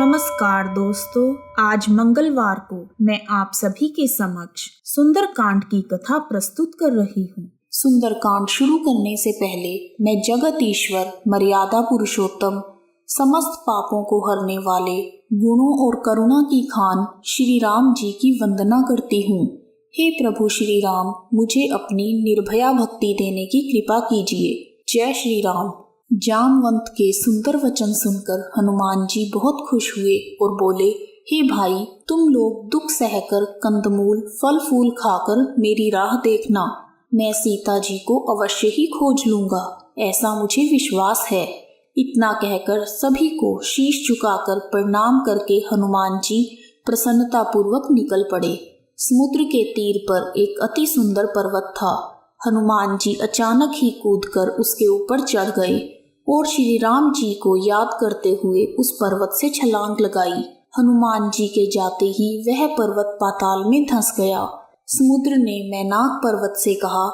नमस्कार दोस्तों, आज मंगलवार को मैं आप सभी के समक्ष सुंदरकांड की कथा प्रस्तुत कर रही हूँ। सुंदरकांड शुरू करने से पहले मैं जगत ईश्वर, मर्यादा पुरुषोत्तम, समस्त पापों को हरने वाले, गुणों और करुणा की खान श्री राम जी की वंदना करती हूँ। हे प्रभु श्री राम, मुझे अपनी निर्भया भक्ति देने की कृपा कीजिए। जय श्री राम। जामवंत के सुंदर वचन सुनकर हनुमान जी बहुत खुश हुए और बोले, हे भाई, तुम लोग दुख सहकर कंदमूल फल फूल खाकर मेरी राह देखना। मैं सीता जी को अवश्य ही खोज लूंगा, ऐसा मुझे विश्वास है। इतना कहकर सभी को शीश झुकाकर प्रणाम करके हनुमान जी प्रसन्नता पूर्वक निकल पड़े। समुद्र के तीर पर एक अति सुंदर पर्वत था। हनुमान जी अचानक ही कूदकर उसके ऊपर चढ़ गए और श्री राम जी को याद करते हुए उस पर्वत से छलांग लगाई। हनुमान जी के जाते ही वह पर्वत पाताल में धंस गया। समुद्र ने मैनाक पर्वत से कहा,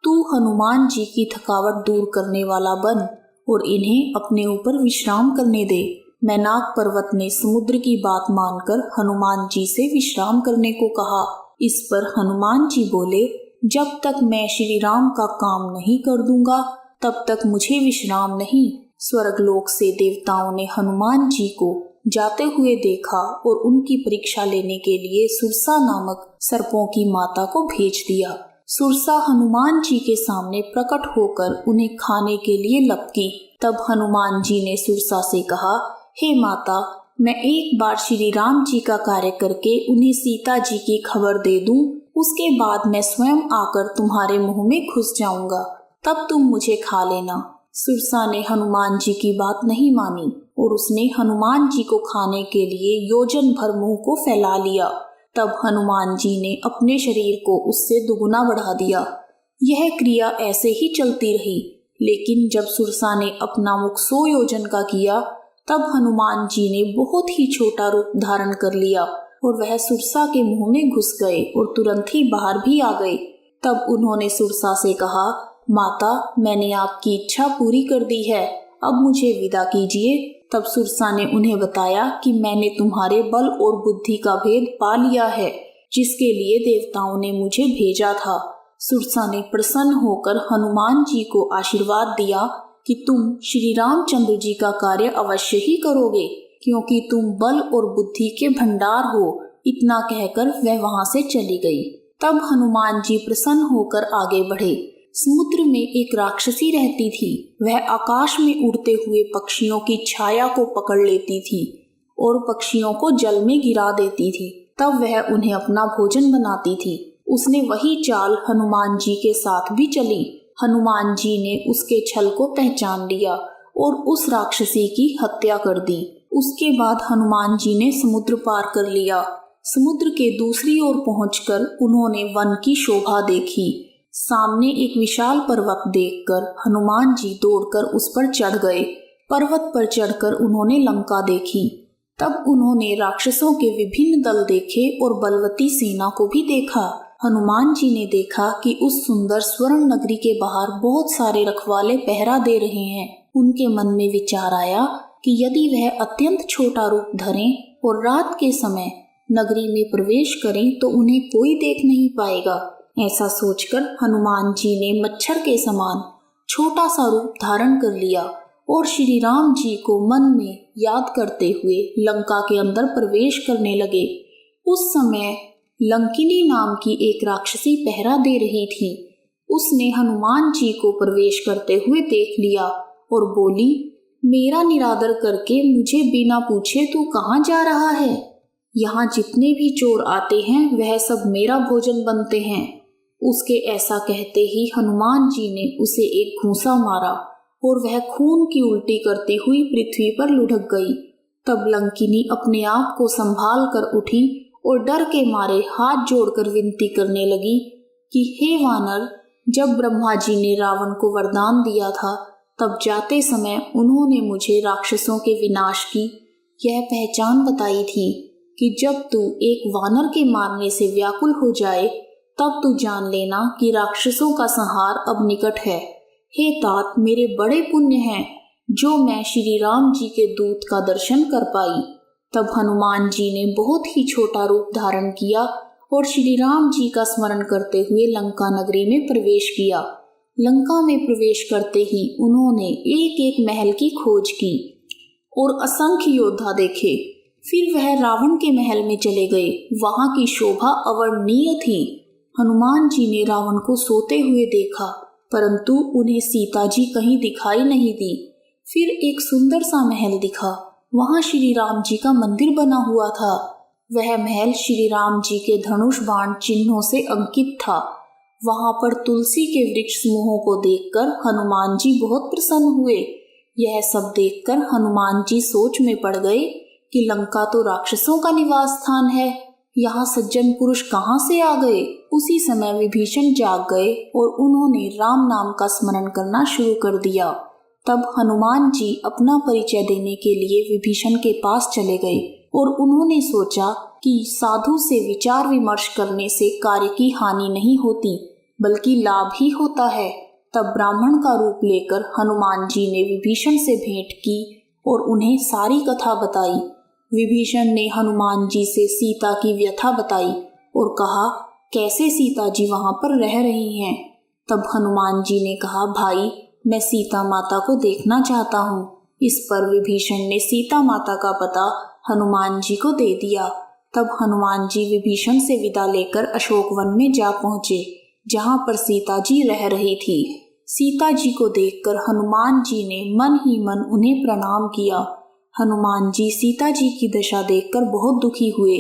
तू हनुमान जी की थकावट दूर करने वाला बन और इन्हें अपने ऊपर विश्राम करने दे। मैनाक पर्वत ने समुद्र की बात मानकर हनुमान जी से विश्राम करने को कहा। इस पर हनुमान जी बोले, जब तक मैं श्री राम का काम नहीं कर दूंगा तब तक मुझे विश्राम नहीं। स्वर्गलोक से देवताओं ने हनुमान जी को जाते हुए देखा और उनकी परीक्षा लेने के लिए सुरसा नामक सर्पों की माता को भेज दिया। सुरसा हनुमान जी के सामने प्रकट होकर उन्हें खाने के लिए लपकी। तब हनुमान जी ने सुरसा से कहा, हे माता, मैं एक बार श्री राम जी का कार्य करके उन्हें सीता जी की खबर दे दूं, उसके बाद मैं स्वयं आकर तुम्हारे मुंह में घुस जाऊंगा, तब तुम मुझे खा लेना। सुरसा ने हनुमान जी की बात नहीं मानी और उसने हनुमान जी को खाने के लिए योजन भर मुंह को फैला लिया। तब हनुमान जी ने अपने शरीर को उससे दुगुना बढ़ा दिया। यह क्रिया ऐसे ही चलती रही, लेकिन जब सुरसा ने अपना मुख 100 योजन का किया तब हनुमान जी ने बहुत ही छोटा रूप धारण कर लिया और वह सुरसा के मुंह में घुस गए और तुरंत ही बाहर भी आ गए। तब उन्होंने सुरसा से कहा, माता, मैंने आपकी इच्छा पूरी कर दी है, अब मुझे विदा कीजिए। तब सुरसा ने उन्हें बताया कि मैंने तुम्हारे बल और बुद्धि का भेद पा लिया है, जिसके लिए देवताओं ने मुझे भेजा था। सुरसा ने प्रसन्न होकर हनुमान जी को आशीर्वाद दिया कि तुम श्री रामचंद्र जी का कार्य अवश्य ही करोगे, क्योंकि तुम बल और बुद्धि के भंडार हो। इतना कहकर वह वहां से चली गई। तब हनुमान जी प्रसन्न होकर आगे बढ़े। समुद्र में एक राक्षसी रहती थी। वह आकाश में उड़ते हुए पक्षियों की छाया को पकड़ लेती थी और पक्षियों को जल में गिरा देती थी। तब वह उन्हें अपना भोजन बनाती थी। उसने वही चाल हनुमान जी के साथ भी चली। हनुमान जी ने उसके छल को पहचान लिया और उस राक्षसी की हत्या कर दी। उसके बाद हनुमान जी ने समुद्र पार कर लिया। समुद्र के दूसरी ओर पहुंचकर उन्होंने वन की शोभा देखी। सामने एक विशाल पर्वत देखकर हनुमान जी दौड़कर उस पर चढ़ गए। पर्वत पर चढ़कर उन्होंने लंका देखी। तब उन्होंने राक्षसों के विभिन्न दल देखे और बलवती सेना को भी देखा। हनुमान जी ने देखा कि उस सुंदर स्वर्ण नगरी के बाहर बहुत सारे रखवाले पहरा दे रहे हैं। उनके मन में विचार आया कि यदि वह अत्यंत छोटा रूप धरें और रात के समय नगरी में प्रवेश करें तो उन्हें कोई देख नहीं पाएगा। ऐसा सोचकर हनुमान जी ने मच्छर के समान छोटा सा रूप धारण कर लिया और श्री राम जी को मन में याद करते हुए लंका के अंदर प्रवेश करने लगे। उस समय लंकिनी नाम की एक राक्षसी पहरा दे रही थी। उसने हनुमान जी को प्रवेश करते हुए देख लिया और बोली, मेरा निरादर करके मुझे बिना पूछे तू कहाँ जा रहा है? यहाँ जितने भी चोर आते हैं वह सब मेरा भोजन बनते हैं। उसके ऐसा कहते ही हनुमान जी ने उसे एक घूंसा मारा और वह खून की उल्टी करती हुई पृथ्वी पर लुढ़क गई। तब लंकिनी अपने आप को संभाल कर उठी और डर के मारे हाथ जोड़कर विनती करने लगी कि हे वानर, जब ब्रह्मा जी ने रावण को वरदान दिया था तब जाते समय उन्होंने मुझे राक्षसों के विनाश की यह पहचान बताई थी कि जब तू एक वानर के मारने से व्याकुल हो जाए तब तू जान लेना कि राक्षसों का संहार अब निकट है। हे तात, मेरे बड़े पुण्य हैं जो मैं श्री राम जी के दूत का दर्शन कर पाई। तब हनुमान जी ने बहुत ही छोटा रूप धारण किया और श्री राम जी का स्मरण करते हुए लंका नगरी में प्रवेश किया। लंका में प्रवेश करते ही उन्होंने एक एक महल की खोज की और असंख्य योद्धा देखे। फिर वह रावण के महल में चले गए। वहां की शोभा अवर्णनीय थी। हनुमान जी ने रावण को सोते हुए देखा, परंतु उन्हें सीता जी कहीं दिखाई नहीं दी। फिर एक सुंदर सा महल दिखा। वहां श्री राम जी का मंदिर बना हुआ था। वह महल श्री राम जी के धनुष बाण चिन्हों से अंकित था। वहां पर तुलसी के वृक्ष समूहों को देखकर हनुमान जी बहुत प्रसन्न हुए। यह सब देखकर हनुमान जी सोच में पड़ गए कि लंका तो राक्षसों का निवास स्थान है, यहाँ सज्जन पुरुष कहाँ से आ गए। उसी समय विभीषण जाग गए और उन्होंने राम नाम का स्मरण करना शुरू कर दिया। तब हनुमान जी अपना परिचय देने के लिए विभीषण के पास चले गए और उन्होंने सोचा कि साधु से विचार विमर्श करने से कार्य की हानि नहीं होती, बल्कि लाभ ही होता है। तब ब्राह्मण का रूप लेकर हनुमान जी ने विभीषण से भेंट की और उन्हें सारी कथा बताई। विभीषण ने हनुमान जी से सीता की व्यथा बताई और कहा, कैसे सीता जी वहां पर रह रही हैं। तब हनुमान जी ने कहा, भाई मैं सीता माता को देखना चाहता हूँ। इस पर विभीषण ने सीता माता का पता हनुमान जी को दे दिया। तब हनुमान जी विभीषण से विदा लेकर अशोक वन में जा पहुँचे, जहाँ पर सीता जी रह रही थी। सीता जी को देखकर हनुमान जी ने मन ही मन उन्हें प्रणाम किया। हनुमान जी सीता जी की दशा देखकर बहुत दुखी हुए।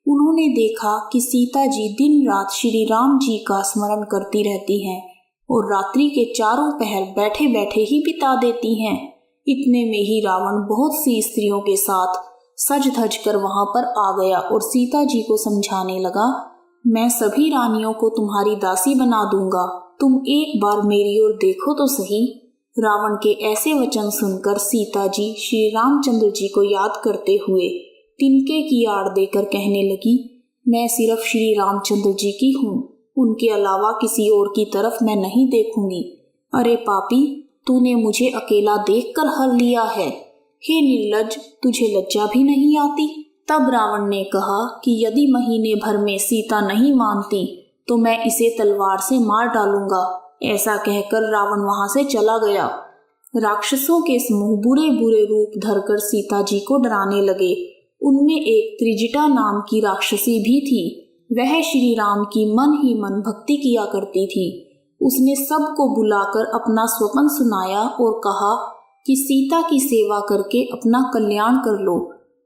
उन्होंने देखा कि सीता जी दिन रात श्री राम जी का स्मरण करती रहती हैं और रात्रि के चारों पहर बैठे बैठे ही बिता देती हैं। इतने में ही रावण बहुत सी स्त्रियों के साथ सज धज कर वहां पर आ गया और सीता जी को समझाने लगा, मैं सभी रानियों को तुम्हारी दासी बना दूंगा, तुम एक बार मेरी ओर देखो तो सही। रावण के ऐसे वचन सुनकर सीता जी श्री रामचंद्र जी को याद करते हुए तिनके की आड़ देकर कहने लगी, मैं सिर्फ श्री रामचंद्र जी की हूँ, उनके अलावा किसी और की तरफ मैं नहीं देखूंगी। अरे पापी, तूने मुझे अकेला देखकर हर लिया है। हे निर्लज्ज, तुझे लज्जा भी नहीं आती। तब रावण ने कहा कि यदि महीने भर में सीता नहीं मानती तो मैं इसे तलवार से मार डालूंगा। ऐसा कहकर रावण वहां से चला गया। राक्षसों के समूह बुरे बुरे रूप धरकर सीता जी को डराने लगे। उनमें एक त्रिजटा नाम की राक्षसी भी थी। वह श्री राम की मन ही मन भक्ति किया करती थी। उसने सबको बुलाकर अपना स्वप्न सुनाया और कहा कि सीता की सेवा करके अपना कल्याण कर लो।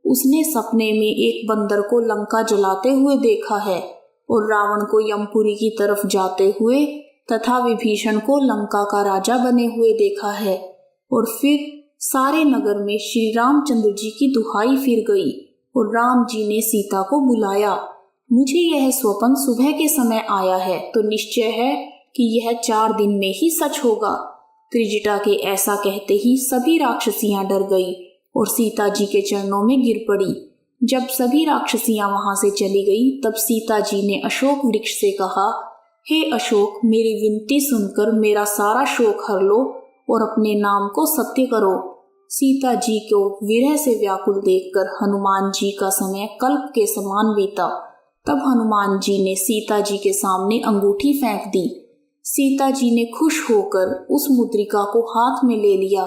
उसने सपने में एक बंदर को लंका जलाते हुए देखा है और रावण को यमपुरी की तरफ जाते हुए तथा विभीषण को लंका का राजा बने हुए देखा है। और फिर सारे नगर में श्री रामचंद्र जी की दुहाई फिर गई और राम जी ने सीता को बुलाया। मुझे यह स्वप्न सुबह के समय आया है तो निश्चय है कि यह 4 दिन में ही सच होगा। त्रिजटा के ऐसा कहते ही सभी राक्षसियां डर गई और सीता जी के चरणों में गिर पड़ी। जब सभी राक्षसियां वहां से चली गई तब सीता जी ने अशोक वृक्ष से कहा, हे अशोक, मेरी विनती सुनकर मेरा सारा शोक हर लो और अपने नाम को सत्य करो। सीता जी को विरह से व्याकुल देखकर हनुमान जी का समय कल्प के समान बीता। तब हनुमान जी ने सीता जी के सामने अंगूठी फेंक दी। सीता जी ने खुश होकर उस मुद्रिका को हाथ में ले लिया।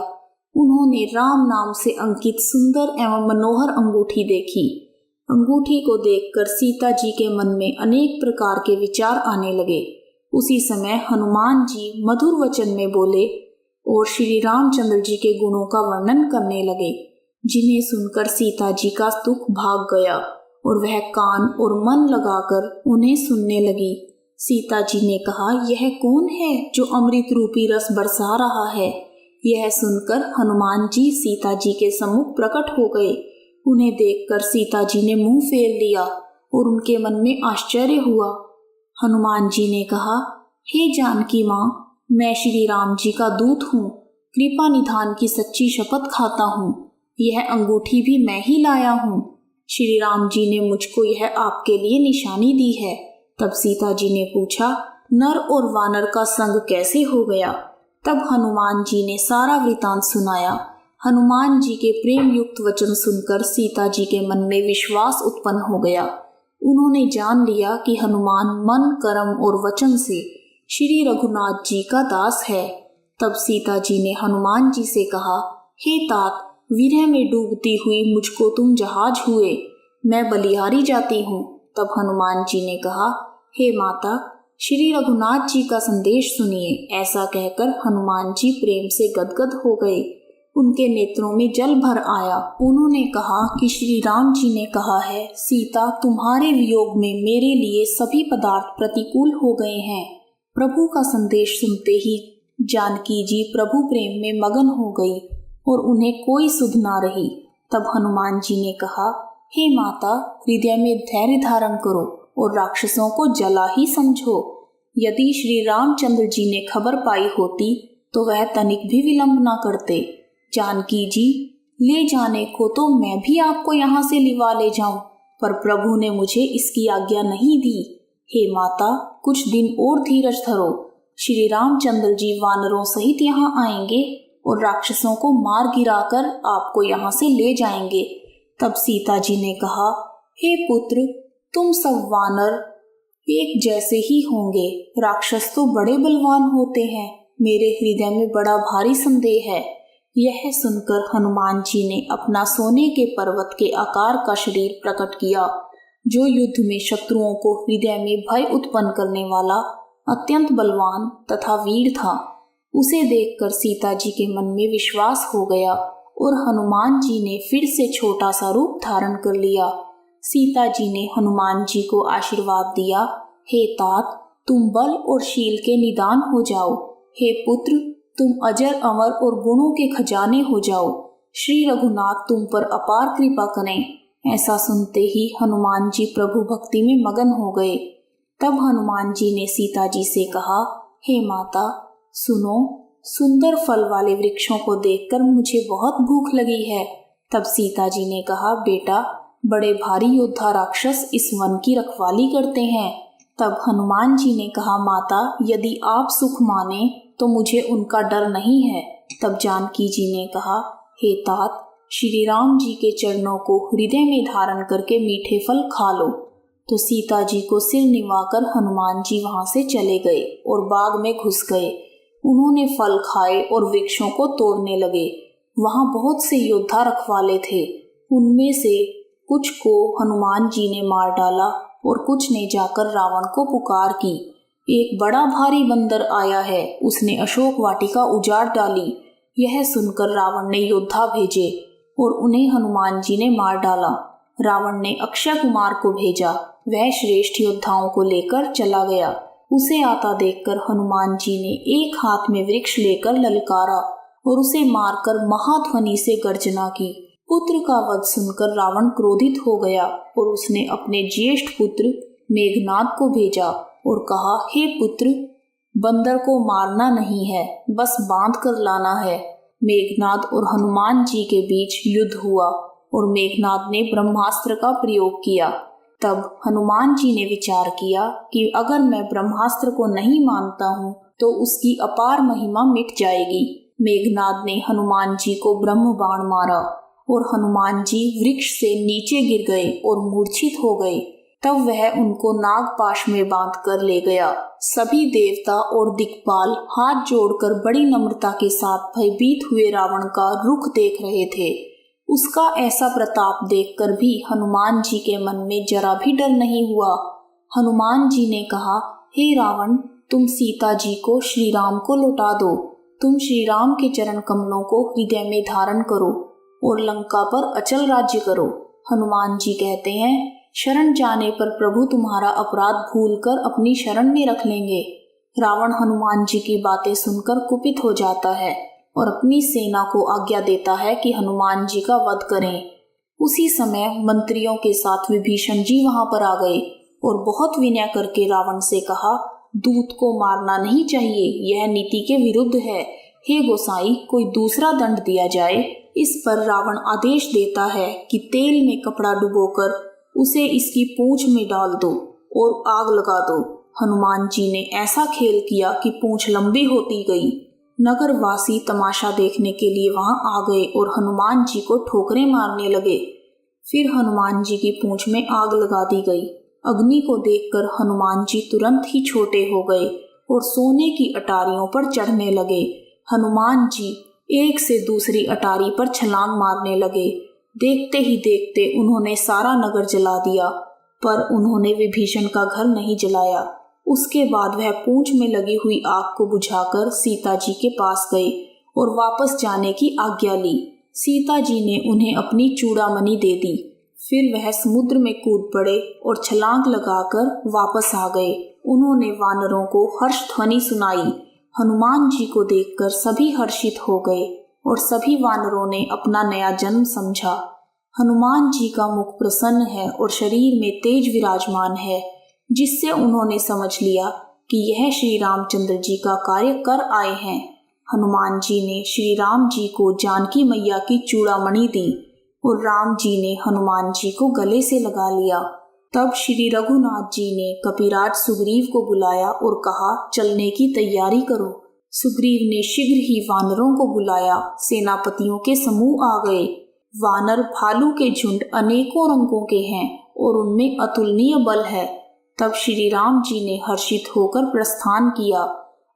उन्होंने राम नाम से अंकित सुंदर एवं मनोहर अंगूठी देखी। अंगूठी को देखकर सीता जी के मन में अनेक प्रकार के विचार आने लगे। उसी समय हनुमान जी मधुर वचन में बोले और श्री रामचंद्र जी के गुणों का वर्णन करने लगे, जिन्हें सुनकर सीता जी का दुख भाग गया और वह कान और मन लगाकर उन्हें सुनने लगी। सीता जी ने कहा, यह कौन है जो अमृत रूपी रस बरसा रहा है। यह सुनकर हनुमान जी सीता जी के सम्मुख प्रकट हो गए। उन्हें देखकर सीता जी ने मुंह फेर लिया और उनके मन में आश्चर्य हुआ। हनुमान जी ने कहा, हे जानकी माँ, मैं श्री राम जी का दूत हूँ, कृपा निधान की सच्ची शपथ खाता हूँ। यह अंगूठी भी मैं ही लाया हूँ। श्री राम जी ने मुझको यह आपके लिए निशानी दी है। तब सीता जी ने पूछा, नर और वानर का संग कैसे हो गया। तब हनुमान जी ने सारा वृतांत सुनाया। हनुमान जी के प्रेम युक्त वचन सुनकर सीता जी के मन में विश्वास उत्पन्न हो गया। उन्होंने जान लिया कि हनुमान मन, कर्म और वचन से श्री रघुनाथ जी का दास है। तब सीता जी ने हनुमान जी से कहा, हे तात, विरह में डूबती हुई मुझको तुम जहाज हुए, मैं बलिहारी जाती हूँ। तब हनुमान जी ने कहा, हे माता, श्री रघुनाथ जी का संदेश सुनिए। ऐसा कहकर हनुमान जी प्रेम से गदगद हो गए। उनके नेत्रों में जल भर आया। उन्होंने कहा कि श्री राम जी ने कहा है, सीता, तुम्हारे वियोग में मेरे लिए सभी पदार्थ प्रतिकूल हो गए हैं। प्रभु का संदेश सुनते ही जानकी जी प्रभु प्रेम में मगन हो गई और उन्हें कोई सुध ना रही। तब हनुमान जी ने कहा, हे माता, हृदय में धैर्य धारण करो और राक्षसों को जला ही समझो। यदि श्री रामचंद्र जी ने खबर पाई होती तो वह तनिक भी विलंब ना करते। जानकी जी, ले जाने को तो मैं भी आपको यहाँ से लिवा ले जाऊं, पर प्रभु ने मुझे इसकी आज्ञा नहीं दी। हे माता, कुछ दिन और धीरज धरो। श्री रामचंद्र जी वानरों सहित यहाँ आएंगे और राक्षसों को मार गिराकर आपको यहाँ से ले जाएंगे। तब सीता जी ने कहा, हे पुत्र, तुम सब वानर एक जैसे ही होंगे। राक्षस तो बड़े बलवान होते हैं। मेरे हृदय में बड़ा भारी संदेह है। यह सुनकर हनुमान जी ने अपना सोने के पर्वत के आकार का शरीर प्रकट किया, जो युद्ध में शत्रुओं को हृदय में भय उत्पन्न करने वाला अत्यंत बलवान तथा वीर था। उसे देखकर सीता जी के मन में विश्वास हो गया और हनुमान जी ने फिर से छोटा सा रूप धारण कर लिया। सीता जी ने हनुमान जी को आशीर्वाद दिया, हे तात, तुम बल और शील के निदान हो जाओ। हे पुत्र, तुम अजर अमर और गुणों के खजाने हो जाओ। श्री रघुनाथ तुम पर अपार कृपा करें। ऐसा सुनते ही हनुमान जी प्रभु भक्ति में मगन हो गए। तब हनुमान जी ने सीता जी से कहा, हे माता, सुनो, सुंदर फल वाले वृक्षों को देखकर मुझे बहुत भूख लगी है। तब सीता जी ने कहा, बेटा, बड़े भारी योद्धा राक्षस इस वन की रखवाली करते हैं। तब हनुमान जी ने कहा, माता, यदि आप सुख माने तो मुझे उनका डर नहीं है। तब जानकी जी ने कहा, हे तात, श्री राम जी के चरणों को हृदय में धारण करके मीठे फल खा लो। तो सीता जी को सिर निवाकर हनुमान जी वहां से चले गए और बाग में घुस गए। उन्होंने फल खाए और वृक्षों को तोड़ने लगे। वहां बहुत से योद्धा रखवाले थे। उनमें से कुछ को हनुमान जी ने मार डाला और कुछ ने जाकर रावण को पुकार की, एक बड़ा भारी बंदर आया है, उसने अशोक वाटिका उजाड़ डाली। यह सुनकर रावण ने योद्धा भेजे और उन्हें हनुमान जी ने मार डाला। रावण ने अक्षय कुमार को भेजा, वह श्रेष्ठ योद्धाओं को लेकर चला गया। उसे आता देखकर हनुमान जी ने एक हाथ में वृक्ष लेकर ललकारा और उसे मारकर महाध्वनि से गर्जना की। पुत्र का वध सुनकर रावण क्रोधित हो गया और उसने अपने ज्येष्ठ पुत्र मेघनाद को भेजा और कहा, हे पुत्र, बंदर को मारना नहीं है, बस बांध कर लाना है। मेघनाद और हनुमान जी के बीच युद्ध हुआ और मेघनाद ने ब्रह्मास्त्र का प्रयोग किया। तब हनुमान जी ने विचार किया कि अगर मैं ब्रह्मास्त्र को नहीं मानता हूँ तो उसकी अपार महिमा मिट जाएगी। मेघनाद ने हनुमान जी को ब्रह्म बाण मारा और हनुमान जी वृक्ष से नीचे गिर गए और मूर्छित हो गए। तब वह उनको नागपाश में बांध कर ले गया। सभी देवता और दिक्पाल हाथ जोड़कर बड़ी नम्रता के साथ भयभीत हुए रावण का रुख देख रहे थे। उसका ऐसा प्रताप देखकर भी हनुमान जी के मन में जरा भी डर नहीं हुआ। हनुमान जी ने कहा, हे रावण, तुम सीता जी को श्री राम को लौटा दो। तुम श्री राम के चरण कमलों को हृदय में धारण करो और लंका पर अचल राज्य करो। हनुमान जी कहते हैं, शरण जाने पर प्रभु तुम्हारा अपराध भूलकर अपनी शरण में रख लेंगे। रावण हनुमान जी की बातें सुनकर कुपित हो जाता है और अपनी सेना को आज्ञा देता है कि हनुमान जी का वध करें। उसी समय मंत्रियों के साथ विभीषण जी वहां पर आ गए और बहुत विनय करके रावण से कहा, दूत को मारना नहीं चाहिए, यह नीति के विरुद्ध है। हे गोसाई, कोई दूसरा दंड दिया जाए। इस पर रावण आदेश देता है कि तेल में कपड़ा डुबोकर उसे इसकी पूंछ में डाल दो और आग लगा दो। हनुमान जी ने ऐसा खेल किया कि पूंछ लंबी होती गई। नगरवासी तमाशा देखने के लिए वहां आ गए और हनुमान जी को ठोकरें मारने लगे। फिर हनुमान जी की पूंछ में आग लगा दी गई। अग्नि को देखकर हनुमान जी तुरंत ही छोटे हो गए और सोने की अटारियों पर चढ़ने लगे। हनुमान जी एक से दूसरी अटारी पर छलांग मारने लगे। देखते ही देखते उन्होंने सारा नगर जला दिया, पर उन्होंने विभीषण का घर नहीं जलाया। उसके बाद वह पूंछ में लगी हुई आग को बुझाकर सीता जी के पास गए और वापस जाने की आज्ञा ली। सीता जी ने उन्हें अपनी चूड़ामणि दे दी। फिर वह समुद्र में कूद पड़े और छलांग लगाकर वापस आ गए। उन्होंने वानरों को हर्ष ध्वनि सुनाई। हनुमान जी को देखकर सभी हर्षित हो गए और सभी वानरों ने अपना नया जन्म समझा। हनुमान जी का मुख प्रसन्न है और शरीर में तेज विराजमान है, जिससे उन्होंने समझ लिया कि यह श्री रामचंद्र जी का कार्य कर आए हैं। हनुमान जी ने श्री राम जी को जानकी मैया की चूड़ामणि दी और राम जी ने हनुमान जी को गले से लगा लिया। तब श्री रघुनाथ जी ने कपिराज सुग्रीव को बुलाया और कहा, चलने की तैयारी करो। सुग्रीव ने शीघ्र ही वानरों को बुलाया। सेनापतियों के समूह आ गए। वानर भालू के झुंड अनेकों रंगों के हैं और उनमें अतुलनीय बल है। तब श्री राम जी ने हर्षित होकर प्रस्थान किया।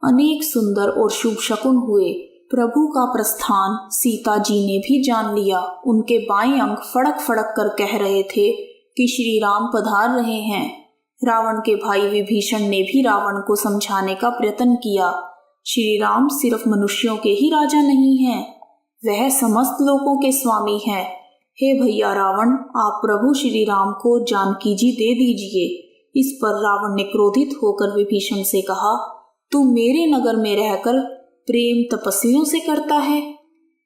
अनेक सुंदर और शुभ शकुन हुए। प्रभु का प्रस्थान सीता जी ने भी जान लिया। उनके बाएं अंग फड़क फड़क कर कह रहे थे कि श्री राम पधार रहे हैं। रावण के भाई विभीषण ने भी रावण को समझाने का प्रयत्न किया। श्री राम सिर्फ मनुष्यों के ही राजा नहीं हैं, वह समस्त लोगों के स्वामी हैं। हे भैया रावण, आप प्रभु श्री राम को जानकी जी दे दीजिए। इस पर रावण ने क्रोधित होकर विभीषण से कहा, तू मेरे नगर में रहकर प्रेम तपस्वियों से करता है।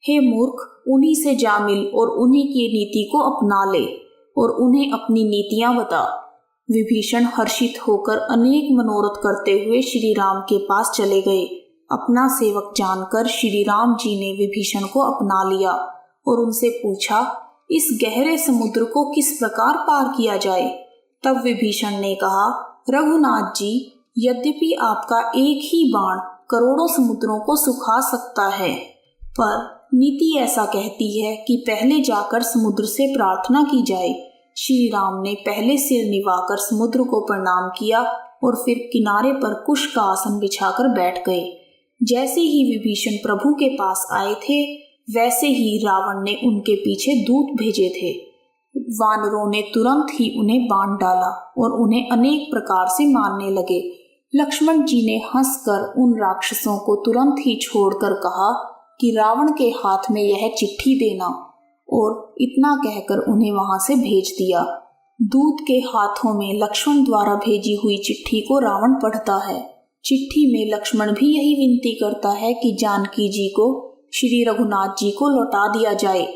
हे मूर्ख, उन्हीं से जा मिल और उन्हीं की नीति को अपना ले और उन्हें अपनी नीतियां बता। विभीषण हर्षित होकर अनेक मनोरथ करते हुए श्री राम के पास चले गए। अपना सेवक जानकर श्री राम जी ने विभीषण को अपना लिया और उनसे पूछा, इस गहरे समुद्र को किस प्रकार पार किया जाए। तब विभीषण ने कहा, रघुनाथ जी, यद्यपि आपका एक ही बाण करोड़ों समुद्रों को सुखा सकता है, पर नीति ऐसा कहती है कि पहले जाकर समुद्र से प्रार्थना की जाए। श्री राम ने पहले सिर निवाकर समुद्र को प्रणाम किया और फिर किनारे पर कुश का आसन बिछाकर बैठ गए। जैसे ही विभीषण प्रभु के पास आए थे, वैसे ही रावण ने उनके पीछे दूत भेजे थे। वानरों ने तुरंत ही उन्हें बांध डाला और उन्हें अनेक प्रकार से मारने लगे। लक्ष्मण जी ने हंसकर उन राक्षसों को तुरंत ही छोड़कर कहा कि रावण के हाथ में यह चिट्ठी देना, और इतना कहकर उन्हें वहां से भेज दिया। दूत के हाथों में लक्ष्मण द्वारा भेजी हुई चिट्ठी को रावण पढ़ता है। चिट्ठी में लक्ष्मण भी यही विनती करता है कि जानकी जी को श्री रघुनाथ जी को लौटा दिया जाए।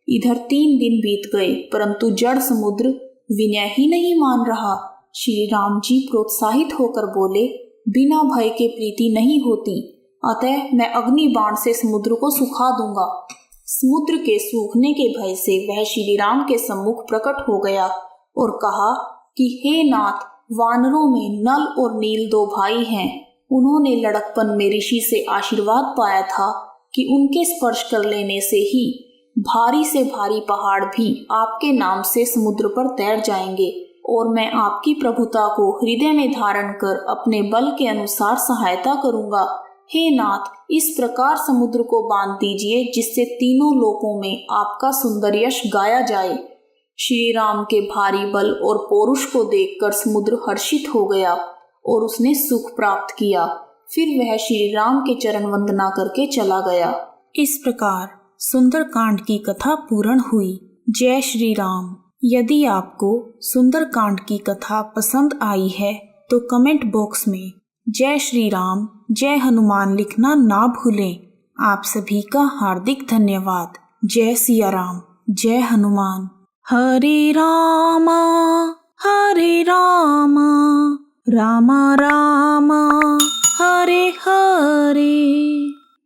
इधर 3 दिन बीत गए, परंतु जड़ समुद्र विनय ही नहीं मान रहा। श्री राम जी प्रोत्साहित होकर बोले, बिना भय के प्रीति नहीं होती, अतः मैं अग्नि बाण से समुद्र को सुखा दूंगा। समुद्र के सूखने के भय से वह श्री राम के सम्मुख प्रकट हो गया और कहा कि हे नाथ, वानरों में नल और नील 2 भाई हैं। उन्होंने लड़कपन में ऋषि से आशीर्वाद पाया था कि उनके स्पर्श कर लेने से ही भारी से भारी पहाड़ भी आपके नाम से समुद्र पर तैर जाएंगे, और मैं आपकी प्रभुता को हृदय में धारण कर अपने बल के अनुसार सहायता करूंगा। हे नाथ, इस प्रकार समुद्र को बांध दीजिए जिससे तीनों लोकों में आपका सुंदर यश गाया जाए। श्री राम के भारी बल और पौरुष को देखकर समुद्र हर्षित हो गया और उसने सुख प्राप्त किया। फिर वह श्री राम के चरण वंदना करके चला गया। इस प्रकार सुंदर कांड की कथा पूर्ण हुई। जय श्री राम। यदि आपको सुंदर कांड की कथा पसंद आई है तो कमेंट बॉक्स में जय श्री राम, जय हनुमान लिखना ना भूलें। आप सभी का हार्दिक धन्यवाद। जय सिया राम, जय हनुमान। हरे रामा रामा रामा हरे हरे।